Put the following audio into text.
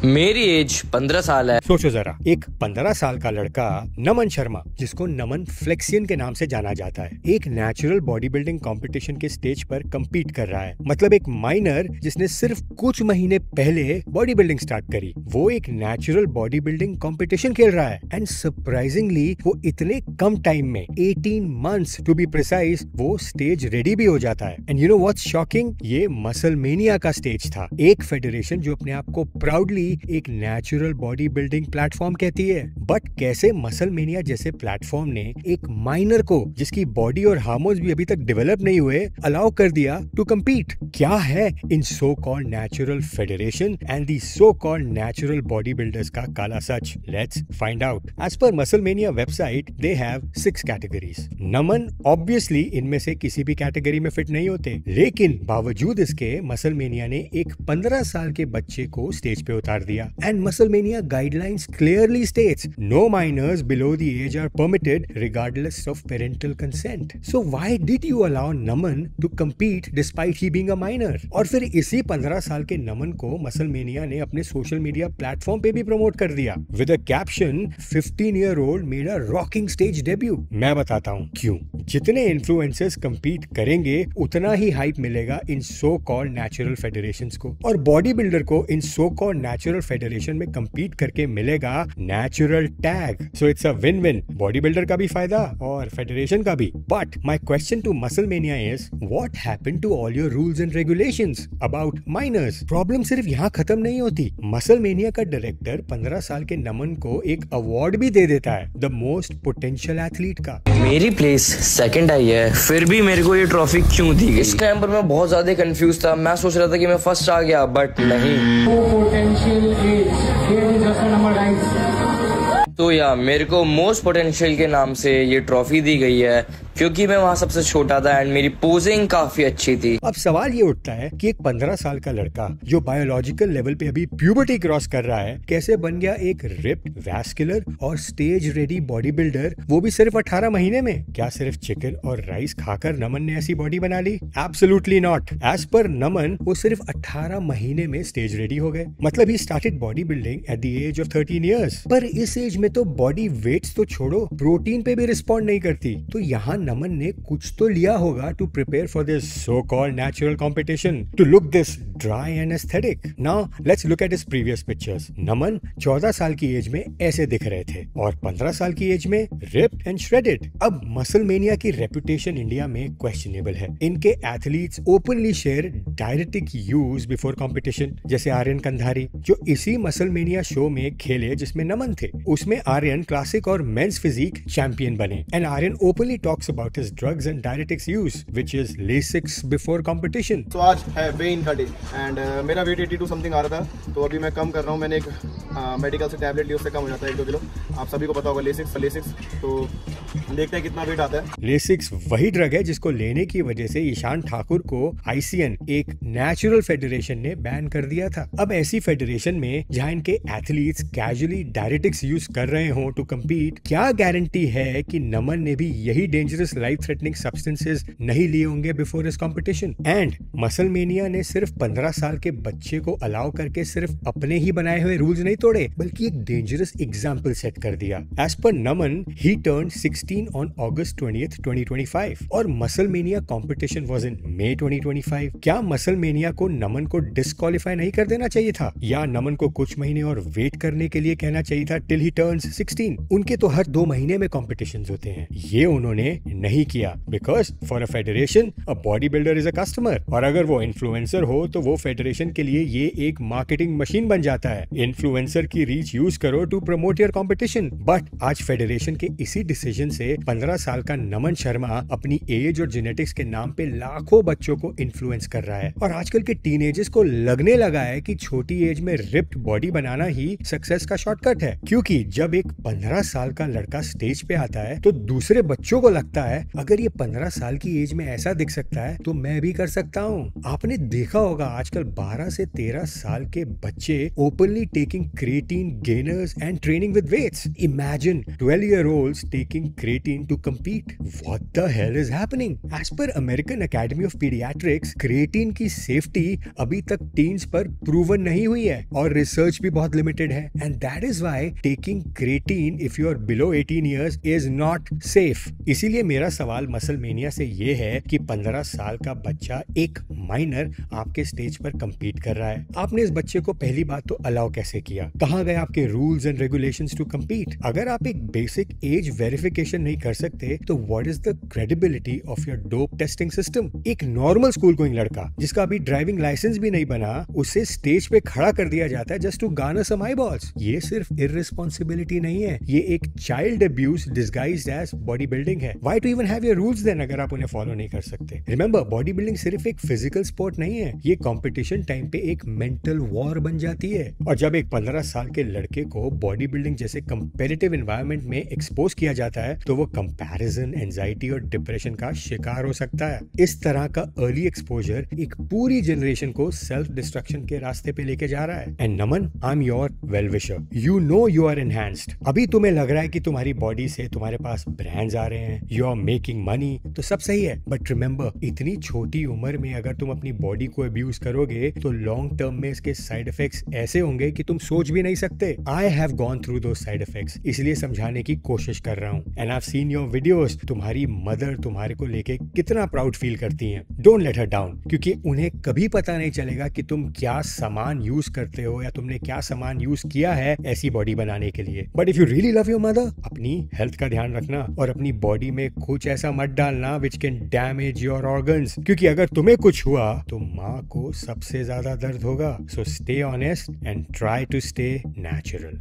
मेरी एज 15 साल है। सोचो जरा, एक 15 साल का लड़का नमन शर्मा, जिसको नमन फ्लेक्सियन के नाम से जाना जाता है, एक नेचुरल बॉडी बिल्डिंग कॉम्पिटिशन के स्टेज पर कम्पीट कर रहा है। मतलब एक माइनर जिसने सिर्फ कुछ महीने पहले बॉडी बिल्डिंग स्टार्ट करी, वो एक नेचुरल बॉडी बिल्डिंग कॉम्पिटिशन खेल रहा है। एंड सरप्राइजिंगली वो इतने कम टाइम में 18 मंथ्स टू बी प्रिसाइज वो स्टेज रेडी भी हो जाता है। And you know what's shocking, ये मसल मेनिया का स्टेज था, एक फेडरेशन जो अपने आप को प्राउडली एक नेचुरल बॉडी बिल्डिंग प्लेटफॉर्म कहती है। बट कैसे मसल मेनिया जैसे प्लेटफॉर्म ने एक माइनर को, जिसकी बॉडी और हार्मोन्स भी अभी तक डेवलप नहीं हुए, अलाउ कर दिया टू कम्पीट? क्या है in so called natural federation and the so called natural body builders का काला सच? Let's find out. As per muscle mania website, they have 6 categories. Naman obviously इनमें से किसी भी कैटेगरी में फिट नहीं होते, लेकिन बावजूद इसके मसल मेनिया ने एक 15 साल के बच्चे को स्टेज पे उतार दिया। And MuscleMania guidelines clearly states no minors below the age are permitted regardless of parental consent. So why did you allow Naman to compete despite he being a minor? और फिर इसी 15 साल के नमन को MuscleMania ने अपने सोशल मीडिया प्लेटफॉर्म पे भी प्रमोट कर दिया with a caption 15-year-old made a rocking stage debut। मैं बताता हूँ क्यों। जितने इन्फ्लुएंसर्स compete करेंगे उतना ही हाइप मिलेगा in so called natural federations को, और बॉडी बिल्डर को in so called natural federation में compete करके मिलेगा natural tag. So it's a win win, body builder का भी फायदा और फेडरेशन का भी। But my question to Muscle Mania is, what happened to all your rules and regulations about minors? Problem सिर्फ यहाँ खत्म नहीं होती। मसल मेनिया का डायरेक्टर 15 साल के नमन को एक अवार्ड भी दे देता है, द मोस्ट पोटेंशियल एथलीट का। मेरी प्लेस सेकंड आई है, फिर भी मेरे को ये ट्रॉफी क्यों दी गई? इस टाइम पर मैं बहुत ज्यादा कंफ्यूज था। मैं सोच रहा था कि मैं फर्स्ट आ गया, बट नहीं। तो या मेरे को मोस्ट पोटेंशियल के नाम से ये ट्रॉफी दी गई है क्योंकि मैं वहाँ सबसे छोटा था एंड मेरी पोजिंग काफी अच्छी थी। अब सवाल ये उठता है कि एक 15 साल का लड़का जो बायोलॉजिकल लेवल पे अभी प्यूबर्टी क्रॉस कर रहा है, कैसे बन गया एक रिप्ड, वैस्कुलर और स्टेज रेडी बॉडी बिल्डर, वो भी सिर्फ 18 महीने में? क्या सिर्फ चिकन और राइस खाकर नमन ने ऐसी बॉडी बना ली? Absolutely not. एज पर नमन वो सिर्फ 18 महीने में स्टेज रेडी हो गए। मतलब ही started body building at the age of 13 years. पर इस एज में तो बॉडी वेट्स तो छोड़ो, प्रोटीन पे भी रिस्पॉन्ड नहीं करती। तो यहाँ नमन ने कुछ तो लिया होगा to prepare for this so called natural competition, to look this dry and aesthetic. Now let's look at his previous pictures. Naman 14 साल की एज में ऐसे दिख रहे थे और 15 साल की एज में रिप्ड एंड श्रेडेड। अब मसल मेनिया की रेपुटेशन इंडिया में क्वेश्चनेबल है। इनके athletes openly share diuretic use before competition, जैसे आर्यन कंधारी जो इसी मसल मेनिया शो में खेले जिसमें नमन थे। उसमें आर्यन क्लासिक और मेंस फिजिक चैंपियन बने and Aryan openly talks about his drugs and diuretics use which is Lasix before competition. तो आज है वेइन का डे एंड मेरा वेट 82 समथिंग आ रहा था, तो अभी मैं कम कर रहा हूँ। मैंने एक मेडिकल से टैबलेट ली, उससे कम हो जाता है 1-2 किलो। आप सभी को पता होगा लेसिक्स। तो देखते हैं कितना वेट आता है। लेसिक्स वही ड्रग है जिसको लेने की वजह से ईशान ठाकुर को ICN, एक नेचुरल फेडरेशन ने बैन कर दिया था। अब ऐसी फेडरेशन में जहां इनके एथलीट्स कैजुअली डायरेटिक्स यूज कर रहे हो टू कम्पीट, क्या गारंटी है कि नमन ने भी यही डेंजरस लाइफ थ्रेटनिंग सब्सटेंसेस नहीं लिए होंगे बिफोर इस कॉम्पिटिशन? एंड मसल मेनिया ने सिर्फ 15 साल के बच्चे को अलाउ करके सिर्फ अपने ही बनाए हुए रूल्स नहीं तोड़े, बल्कि एक डेंजरस एग्जाम्पल सेट कर दिया। एज पर Naman, he turned 16 on August 20th, 2025 और Muscle Mania competition was in May 2025। क्या मसल मेनिया को नमन को डिस्क्वालीफाई नहीं कर देना चाहिए था, या नमन को कुछ महीने और वेट करने के लिए कहना चाहिए था टिल ही टर्न्स 16? उनके तो हर 2 महीने में कॉम्पिटिशंस होते हैं, ये उन्होंने नहीं किया। Because for a federation a body builder is a customer, और अगर वो इन्फ्लुएंसर हो तो वो फेडरेशन के लिए ये एक मार्केटिंग मशीन बन जाता है। इन्फ्लुएंसर की रीच यूज करो to promote your competition. But आज फेडरेशन के इसी डिसीजन से 15 साल का नमन शर्मा अपनी एज और जेनेटिक्स के नाम पे लाखों बच्चों को इन्फ्लुएंस कर रहा है। और आजकल के टीनेजर्स को लगने लगा है कि छोटी एज में रिप्ड बॉडी बनाना ही सक्सेस का शॉर्टकट है, क्योंकि जब एक 15 साल का लड़का स्टेज पे आता है तो दूसरे बच्चों को लगता है अगर ये 15 साल की एज में ऐसा दिख सकता है तो मैं भी कर सकता हूँ। आपने देखा होगा आजकल 12 से 13 साल के बच्चे openly taking creatine gainers and training with weights. Imagine 12-year-olds taking creatine to compete. What the hell is happening? As per American Academy of Pediatrics, creatine की safety अभी तक teens पर proven नहीं हुई है और research भी बहुत limited है. And that is why taking creatine if you are below 18 years is not safe. इसीलिए मेरा सवाल मसल मेनिया से ये है कि 15 साल का बच्चा, एक माइनर, आपके स्टेज पर compete कर रहा है. आपने इस बच्चे को पहली बात तो अलाउ कैसे किया? कहाँ गए आपके rules and regulations to compete? अगर आप एक बेसिक एज वेरिफिकेशन नहीं कर सकते तो what is the credibility of your dope testing system? एक नॉर्मल स्कूल गोइंग लड़का जिसका अभी ड्राइविंग लाइसेंस भी नहीं बना, उसे स्टेज पे खड़ा कर दिया जाता है just to garner some eyeballs. ये सिर्फ इररिस्पांसिबिलिटी नहीं है, ये एक child abuse disguised as body building है. Why to even have your rules then अगर आप उन्हें फॉलो नहीं कर सकते? रिमेंबर, बॉडी बिल्डिंग सिर्फ एक फिजिकल स्पोर्ट नहीं है, ये कंपटीशन टाइम पे एक मेंटल वॉर बन जाती है. और जब एक 15 साल के लड़के को बॉडी बिल्डिंग जैसे कंपेटिटिव एनवायरनमेंट में एक्सपोज किया जाता है तो वो कंपैरिजन, एंजाइटी और डिप्रेशन का शिकार हो सकता है. इस तरह का अर्ली एक्सपोजर एक पूरी जनरेशन को सेल्फ डिस्ट्रक्शन के रास्ते पे लेके जा रहा है. And Naman, I am your well wisher. You know you are enhanced. अभी तुम्हें लग रहा है कि तुम्हारी बॉडी से तुम्हारे पास ब्रांड्स आ रहे हैं, यू आर मेकिंग मनी, तो सब सही है. बट रिमेंबर, इतनी छोटी उम्र में अगर तुम अपनी बॉडी को अब्यूज करोगे तो लॉन्ग टर्म में इसके साइड इफेक्ट्स ऐसे होंगे कि तुम सोच भी नहीं सकते. आई हैव गॉन थ्रू दो साइड इफेक्ट्स, इसलिए समझाने की कोशिश कर रहा हूँ. And I have seen your videos. तुम्हारी मदर तुम्हारे को लेके कितना प्राउड फील करती हैं. डोंट लेट हर डाउन, क्योंकि उन्हें कभी पता नहीं चलेगा कि तुम क्या सामान यूज करते हो या तुमने क्या सामान यूज किया है ऐसी बॉडी बनाने के लिए. But if you really love your mother, अपनी हेल्थ का ध्यान रखना और अपनी बॉडी में कुछ ऐसा मत डालना which can damage your organs, क्योंकि अगर तुम्हें कुछ हुआ तो माँ को सबसे ज्यादा दर्द होगा. So stay honest and try to stay natural.